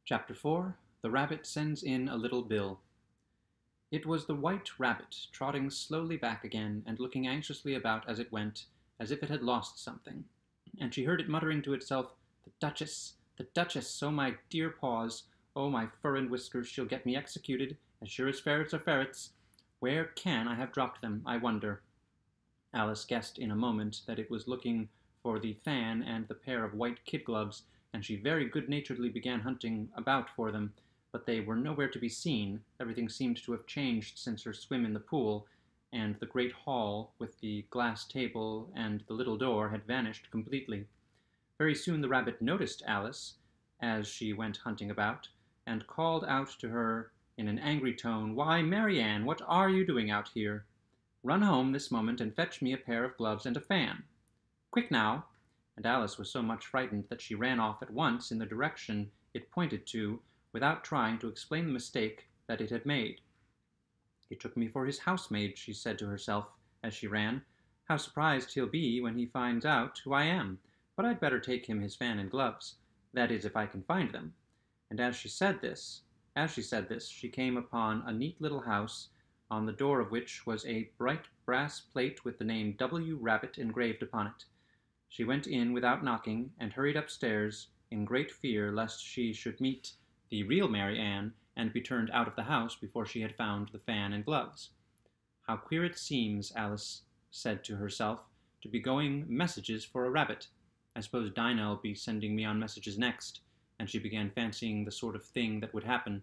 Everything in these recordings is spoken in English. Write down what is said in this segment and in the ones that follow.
Chapter 4 The Rabbit Sends in a Little Bill. It was the White Rabbit, trotting slowly back again, and looking anxiously about as it went, as if it had lost something. And she heard it muttering to itself, the Duchess, oh my dear paws, oh my fur and whiskers, she'll get me executed, as sure as ferrets are ferrets. Where can I have dropped them, I wonder?" Alice guessed in a moment that it was looking for the fan and the pair of white kid gloves, and she very good-naturedly began hunting about for them, but they were nowhere to be seen. Everything seemed to have changed since her swim in the pool, and the great hall, with the glass table and the little door, had vanished completely. Very soon the rabbit noticed Alice as she went hunting about, and called out to her in an angry tone, "Why, Marianne, what are you doing out here? Run home this moment and fetch me a pair of gloves and a fan. Quick now!" And Alice was so much frightened that she ran off at once in the direction it pointed to, without trying to explain the mistake that it had made. "He took me for his housemaid," she said to herself as she ran. "How surprised he'll be when he finds out who I am, but I'd better take him his fan and gloves, that is, if I can find them." And as she said this, she came upon a neat little house, on the door of which was a bright brass plate with the name W. Rabbit engraved upon it. She went in without knocking, and hurried upstairs in great fear lest she should meet the real Mary Ann and be turned out of the house before she had found the fan and gloves. "How queer it seems," Alice said to herself, "to be going messages for a rabbit. I suppose Dinah'll be sending me on messages next," and she began fancying the sort of thing that would happen.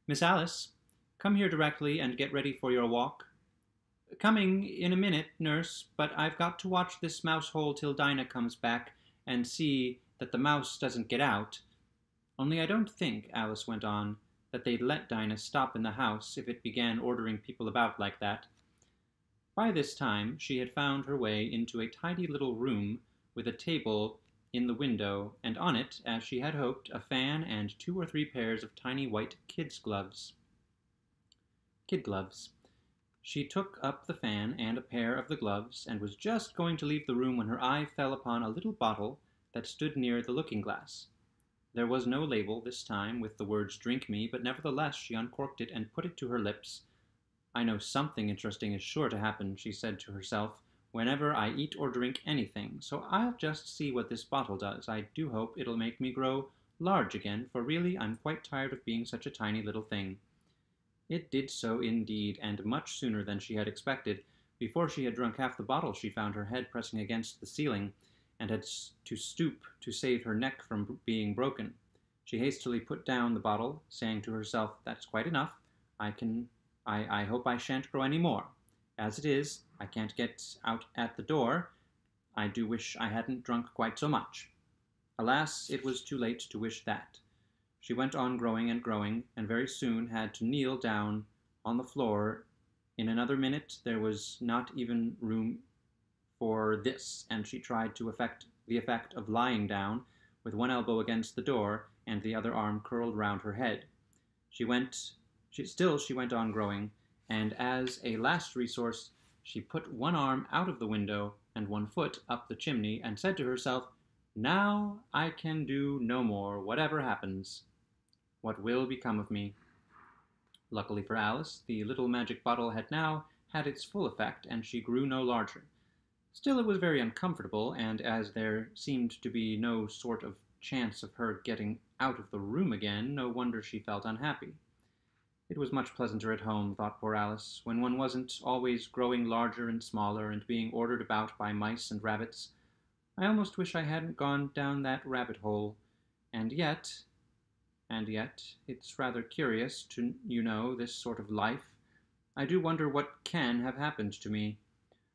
"Miss Alice, come here directly and get ready for your walk." "Coming in a minute, nurse, but I've got to watch this mouse hole till Dinah comes back and see that the mouse doesn't get out. Only I don't think," Alice went on, "that they'd let Dinah stop in the house if it began ordering people about like that." By this time she had found her way into a tidy little room with a table in the window, and on it, as she had hoped, a fan and 2 or 3 pairs of tiny white kid gloves. She took up the fan and a pair of the gloves, and was just going to leave the room when her eye fell upon a little bottle that stood near the looking-glass. There was no label this time with the words "Drink me," but nevertheless she uncorked it and put it to her lips. "I know something interesting is sure to happen," she said to herself, "whenever I eat or drink anything, so I'll just see what this bottle does. I do hope it'll make me grow large again, for really I'm quite tired of being such a tiny little thing." It did so indeed, and much sooner than she had expected. Before she had drunk half the bottle she found her head pressing against the ceiling, and had to stoop to save her neck from being broken. She hastily put down the bottle, saying to herself, "That's quite enough. I hope I shan't grow any more. As it is, I can't get out at the door. I do wish I hadn't drunk quite so much." Alas, it was too late to wish that. She went on growing and growing, and very soon had to kneel down on the floor. In another minute there was not even room for this, and she tried to effect the effect of lying down, with one elbow against the door and the other arm curled round her head. She went on growing, and as a last resource she put one arm out of the window and one foot up the chimney, and said to herself, "Now I can do no more, whatever happens. What will become of me?" Luckily for Alice, the little magic bottle had now had its full effect, and she grew no larger. Still, it was very uncomfortable, and as there seemed to be no sort of chance of her getting out of the room again, no wonder she felt unhappy. It was much pleasanter at home, thought poor Alice, when one wasn't always growing larger and smaller, and being ordered about by mice and rabbits. "I almost wish I hadn't gone down that rabbit hole. And yet, it's rather curious to, this sort of life. I do wonder what can have happened to me.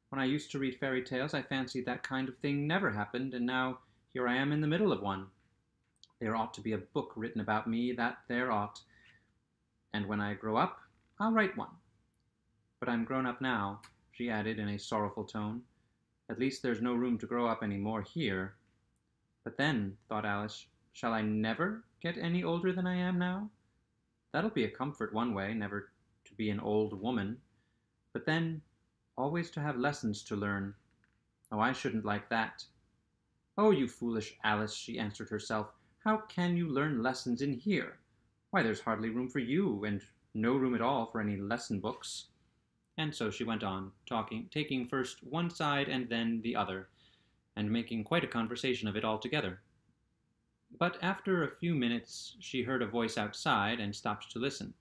When I used to read fairy tales, I fancied that kind of thing never happened, and now here I am in the middle of one. There ought to be a book written about me, that there ought. And when I grow up, I'll write one. But I'm grown up now," she added in a sorrowful tone. "At least there's no room to grow up any more here. But then," thought Alice, "shall I never get any older than I am now? That'll be a comfort one way, never to be an old woman. But then, always to have lessons to learn. Oh, I shouldn't like that." "Oh, you foolish Alice," she answered herself, "how can you learn lessons in here? Why, there's hardly room for you, and no room at all for any lesson books." And so she went on, talking, taking first one side and then the other, and making quite a conversation of it altogether. But after a few minutes she heard a voice outside, and stopped to listen.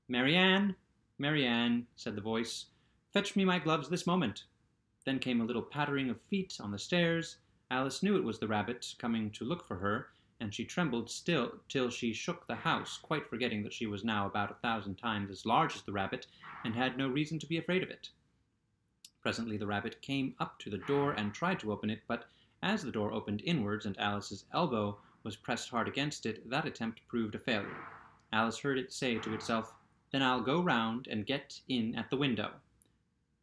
"Marianne, Marianne," said the voice, "fetch me my gloves this moment." Then came a little pattering of feet on the stairs. Alice knew it was the rabbit coming to look for her, and she trembled still till she shook the house, quite forgetting that she was now about 1,000 times as large as the rabbit, and had no reason to be afraid of it. Presently the rabbit came up to the door and tried to open it, but as the door opened inwards and Alice's elbow was pressed hard against it, that attempt proved a failure. Alice heard it say to itself, "Then I'll go round and get in at the window."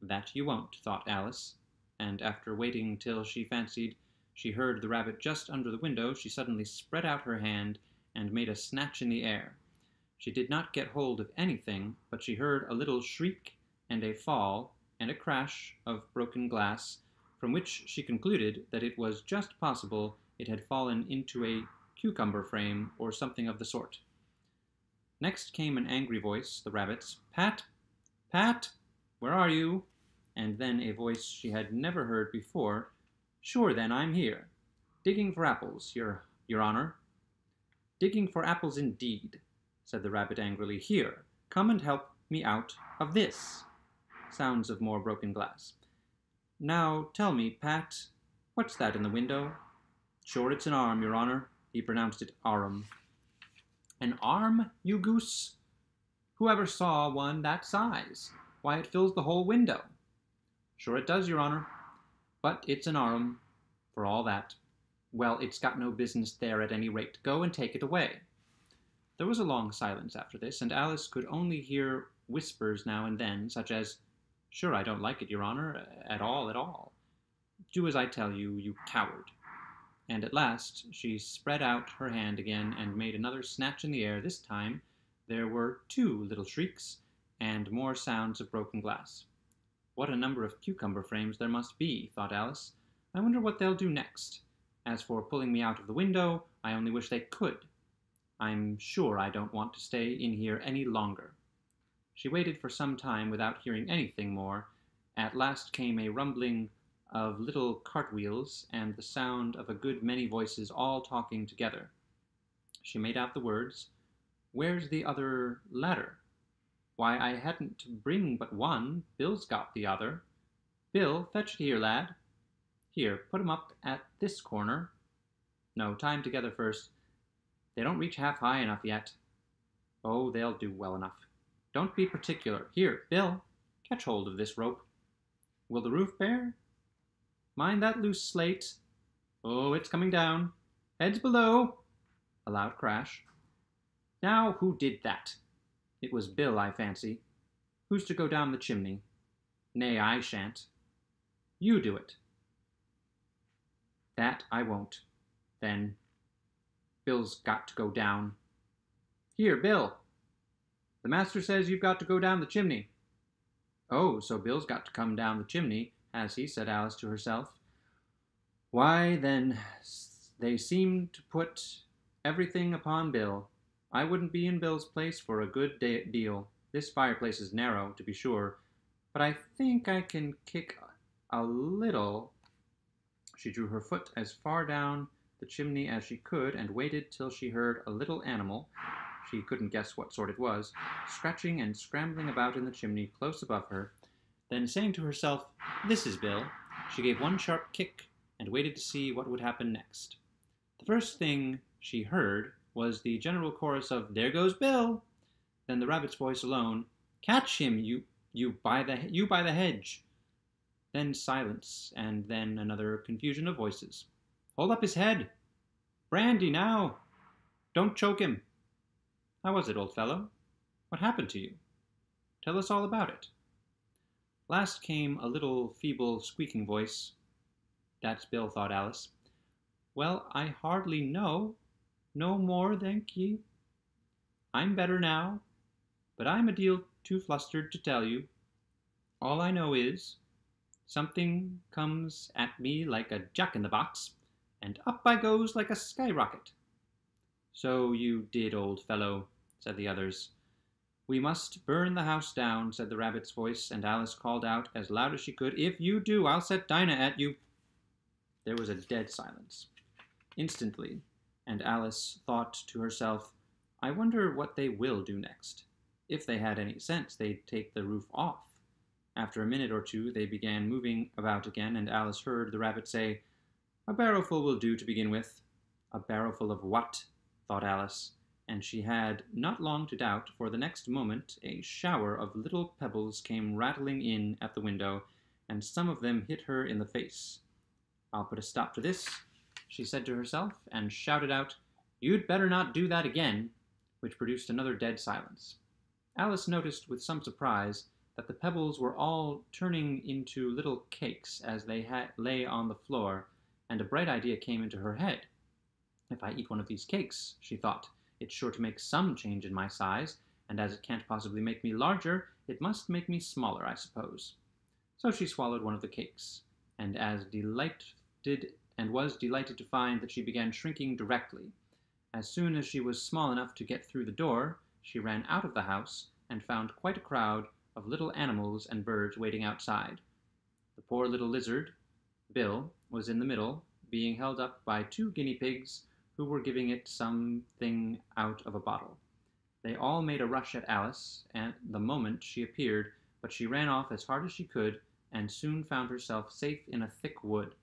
"That you won't," thought Alice, and after waiting till she fancied she heard the rabbit just under the window, she suddenly spread out her hand and made a snatch in the air. She did not get hold of anything, but she heard a little shriek and a fall and a crash of broken glass, from which she concluded that it was just possible it had fallen into a cucumber frame or something of the sort. Next came an angry voice, the rabbit's, "Pat, Pat, where are you?" And then a voice she had never heard before, "Sure then, I'm here. Digging for apples, your honor." "Digging for apples indeed," said the rabbit angrily. "Here, come and help me out of this." Sounds of more broken glass. "Now tell me, Pat, what's that in the window?" "Sure it's an arm, your honor." He pronounced it arum. "An arm, you goose? Who ever saw one that size? Why, it fills the whole window." "Sure it does, your honor. But it's an arum, for all that." "Well, it's got no business there at any rate. Go and take it away." There was a long silence after this, and Alice could only hear whispers now and then, such as, "Sure I don't like it, your honor, at all, at all." "Do as I tell you, you coward." And at last she spread out her hand again and made another snatch in the air. This time there were 2 little shrieks, and more sounds of broken glass. "What a number of cucumber frames there must be," thought Alice. "I wonder what they'll do next. As for pulling me out of the window, I only wish they could. I'm sure I don't want to stay in here any longer." She waited for some time without hearing anything more. At last came a rumbling of little cartwheels, and the sound of a good many voices all talking together. She made out the words, "Where's the other ladder? Why, I hadn't to bring but one. Bill's got the other. Bill, fetch it here, lad. Here, put 'em up at this corner. No, tie 'em together first. They don't reach half high enough yet. Oh, they'll do well enough. Don't be particular. Here, Bill, catch hold of this rope. Will the roof bear? Mind that loose slate. Oh, it's coming down. Heads below." A loud crash. "Now, who did that? It was Bill, I fancy. Who's to go down the chimney? Nay, I shan't. You do it." "That I won't. Then Bill's got to go down." "Here, Bill. The master says you've got to go down the chimney." "Oh, so Bill's got to come down the chimney, has he?" said Alice to herself. "Why, then, they seem to put everything upon Bill. I wouldn't be in Bill's place for a good deal. This fireplace is narrow, to be sure, but I think I can kick a little." She drew her foot as far down the chimney as she could, and waited till she heard a little animal, she couldn't guess what sort it was, scratching and scrambling about in the chimney close above her. Then, saying to herself, "This is Bill," she gave one sharp kick and waited to see what would happen next. The first thing she heard was the general chorus of "There goes Bill!" Then the rabbit's voice alone, "Catch him, you by the hedge!" Then silence, and then another confusion of voices. "Hold up his head! Brandy now! Don't choke him! How was it, old fellow? What happened to you? Tell us all about it." Last came a little feeble squeaking voice. "That's Bill," thought Alice. "Well, I hardly know. No more, thank ye. I'm better now, but I'm a deal too flustered to tell you. All I know is, something comes at me like a jack-in-the-box, and up I goes like a skyrocket." "So you did, old fellow. said the others. "We must burn the house down," said the rabbit's voice, and Alice called out as loud as she could, "If you do, I'll set Dinah at you." There was a dead silence, instantly, and Alice thought to herself, "I wonder what they will do next. If they had any sense, they'd take the roof off." After a minute or two, they began moving about again, and Alice heard the rabbit say, "A barrowful will do to begin with." A barrowful of what? Thought Alice, and she had not long to doubt, for the next moment a shower of little pebbles came rattling in at the window, and some of them hit her in the face. "I'll put a stop to this," she said to herself, and shouted out, "You'd better not do that again," which produced another dead silence. Alice noticed with some surprise that the pebbles were all turning into little cakes as they lay on the floor, and a bright idea came into her head. "If I eat one of these cakes," she thought, "it's sure to make some change in my size, and as it can't possibly make me larger, it must make me smaller, I suppose." So she swallowed one of the cakes, and was delighted to find that she began shrinking directly. As soon as she was small enough to get through the door, she ran out of the house and found quite a crowd of little animals and birds waiting outside. The poor little lizard, Bill, was in the middle, being held up by 2 guinea pigs who were giving it something out of a bottle. They all made a rush at Alice at the moment she appeared, but she ran off as hard as she could and soon found herself safe in a thick wood.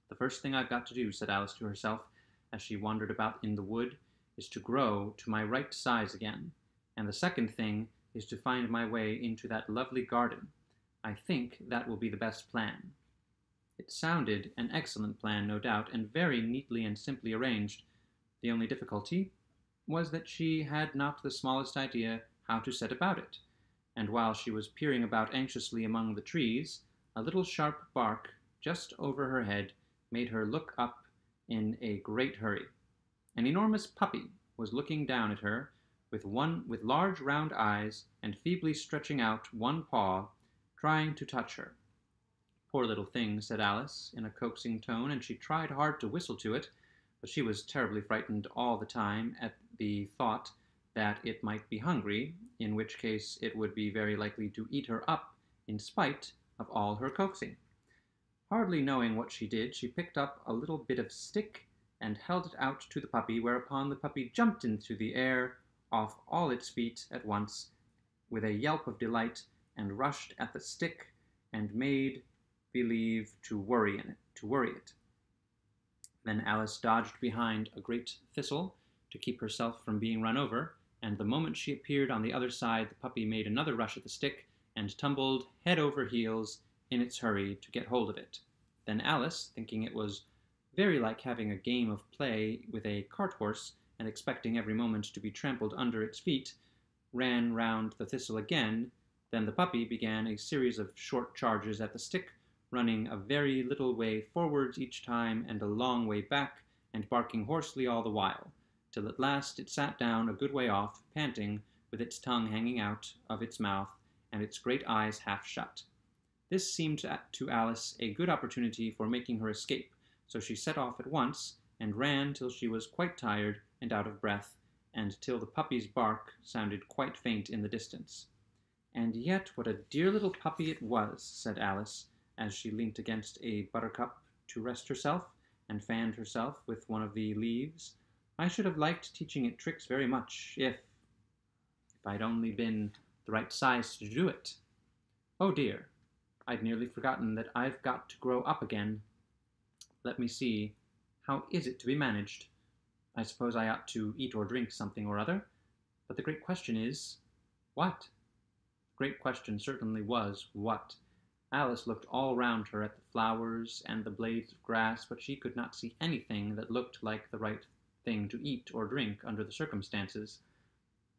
"The first thing I've got to do," said Alice to herself as she wandered about in the wood, "is to grow to my right size again, and the second thing is to find my way into that lovely garden. I think that will be the best plan." It sounded an excellent plan, no doubt, and very neatly and simply arranged. The only difficulty was that she had not the smallest idea how to set about it, and while she was peering about anxiously among the trees, a little sharp bark just over her head made her look up in a great hurry. An enormous puppy was looking down at her with large round eyes and feebly stretching out one paw, trying to touch her. "Poor little thing," said Alice in a coaxing tone, and she tried hard to whistle to it, but she was terribly frightened all the time at the thought that it might be hungry, in which case it would be very likely to eat her up in spite of all her coaxing. Hardly knowing what she did, she picked up a little bit of stick and held it out to the puppy, whereupon the puppy jumped into the air off all its feet at once with a yelp of delight, and rushed at the stick and made believe to worry it. Then Alice dodged behind a great thistle to keep herself from being run over, and the moment she appeared on the other side, the puppy made another rush at the stick and tumbled head over heels in its hurry to get hold of it. Then Alice, thinking it was very like having a game of play with a cart horse, and expecting every moment to be trampled under its feet, ran round the thistle again. Then the puppy began a series of short charges at the stick, running a very little way forwards each time and a long way back, and barking hoarsely all the while, till at last it sat down a good way off, panting, with its tongue hanging out of its mouth and its great eyes half shut. This seemed to Alice a good opportunity for making her escape, so she set off at once and ran till she was quite tired and out of breath, and till the puppy's bark sounded quite faint in the distance. "And yet what a dear little puppy it was," said Alice, as she leant against a buttercup to rest herself, and fanned herself with one of the leaves. "I should have liked teaching it tricks very much, if I'd only been the right size to do it. Oh dear, I'd nearly forgotten that I've got to grow up again. Let me see, how is it to be managed? I suppose I ought to eat or drink something or other, but the great question is, what?" The great question certainly was, what? Alice looked all round her at the flowers and the blades of grass, but she could not see anything that looked like the right thing to eat or drink under the circumstances.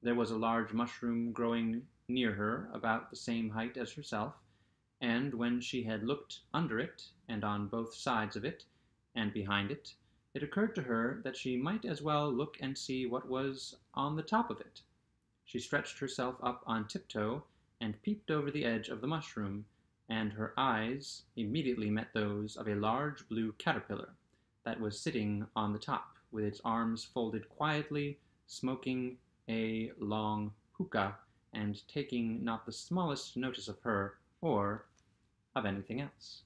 There was a large mushroom growing near her, about the same height as herself, and when she had looked under it, and on both sides of it, and behind it, it occurred to her that she might as well look and see what was on the top of it. She stretched herself up on tiptoe, and peeped over the edge of the mushroom, and her eyes immediately met those of a large blue caterpillar that was sitting on the top, with its arms folded quietly, smoking a long hookah and taking not the smallest notice of her or of anything else.